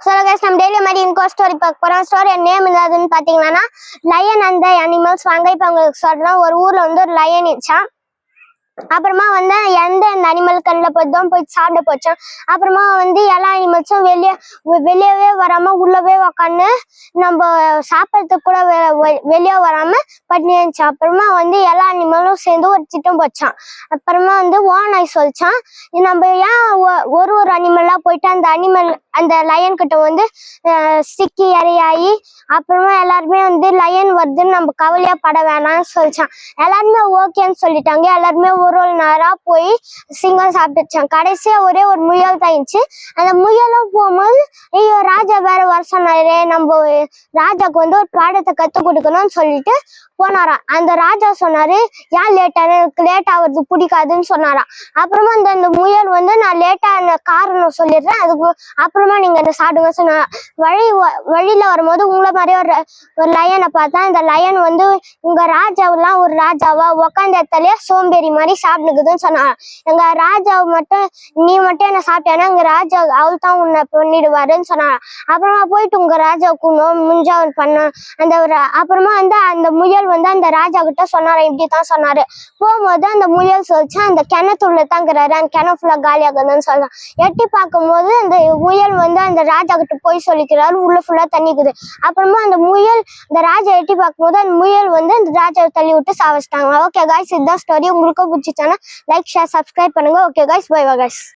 So guys, நம்ம daily மாதிரி இன்னொரு ஸ்டோரி பார்க்க போறோம். ஸ்டோரி நேம் என்னதுன்னு பாத்தீங்கன்னா லயன் அண்ட் தி அனிமல்ஸ். வாங்க இப்ப உங்களுக்கு சொல்றேன். ஒரு ஊர்ல வந்து ஒரு லயன் இருந்துச்சான். அப்புறமா வந்து எந்த அனிமல் கண்ணில் போய் சாப்பிட போச்சான். அப்புறமா வந்து எல்லா அனிமல்ஸும் வெளியவே வராம உள்ளவே உக்காந்து நம்ம சாப்பிட்றதுக்கு கூட வெளியே வராம பட்னி இருந்துச்சு. அப்புறமா வந்து எல்லா அனிமலும் சேர்ந்து ஒரு திட்டம் போச்சான். அப்புறமா வந்து ஓனாய் சொல்லிச்சான், நம்ம ஏன் ஒரு அனிமலா போயிட்டு அந்த லயன் கிட்ட வந்து சிக்கி இறையாயி அப்புறமா எல்லாருமே வந்து லயன் வருதுன்னு நம்ம கவலையா பட வேணாம்னு சொல்லிச்சான். எல்லாருமே ஓகேன்னு சொல்லிட்டாங்க. எல்லாருமே ஒரு நேரா போய் சிங்கம் சாப்பிட்டுச்சான். கடைசியா ஒரே ஒரு முயல் தான் இருந்துச்சு. அந்த முயலும் போகும்போது ஐயோ ராஜா வேற வர சொன்னாரு, நம்ம ராஜாக்கு வந்து ஒரு பாடத்தை கத்துக் கொடுக்கணும்னு சொல்லிட்டு போனாராம். அந்த ராஜா சொன்னாரு, ஏன் எனக்கு லேட் ஆகுறது பிடிக்காதுன்னு சொன்னாராம். அப்புறமா அந்த முயல் வந்து நான் லேட்டா காரணம் சொல்லிடுறேன், அதுக்கு அப்புறமா நீங்க என்ன சாப்பிடுங்க சொன்னாரா. வழியில வரும்போது உங்களை மாதிரியே ஒரு லயனை பார்த்தா. இந்த லயன் வந்து உங்க ராஜாவெல்லாம் ஒரு ராஜாவா உக்காந்த இடத்துலயே சோம்பேறி மாதிரி சாப்பிடுக்குதுன்னு சொன்னாராம். எங்க ராஜாவை மட்டும் நீ மட்டும் என்ன சாப்பிட்டேன்னா எங்க ராஜா அவள் தான் உன்னை பண்ணிடுவாருன்னு சொன்னாராம். அப்புறமா போயிட்டு உங்க ராஜாவுக்கு முடிஞ்சா பண்ண அப்புறமா வந்து அந்த முயல் வந்து அந்த ராஜா கிட்ட சொன்னாரு. இப்படித்தான் சொன்னாரு. போகும்போது அந்த முயல் சொல்லிச்சா அந்த கிணத்துள்ள தாங்கிறாரு, அந்த கிணறு ஃபுல்லா காலியாகுதுன்னு சொல்லலாம். எட்டி பார்க்கும்போது அந்த முயல் வந்து அந்த ராஜா கிட்ட போய் சொல்லிக்கிறாரு, உள்ள ஃபுல்லா தண்ணிக்குது. அப்புறமா அந்த ராஜா எட்டி பார்க்கும்போது அந்த முயல் வந்து அந்த ராஜாவை தள்ளி விட்டு சாவச்சிட்டாங்க. ஓகே காய்ஸ், இதுதான் ஸ்டோரி. உங்களுக்கு பிடிச்சிச்சானா லைக் ஷேர் சப்ஸ்கிரைப் பண்ணுங்க. Okay guys, bye bye guys.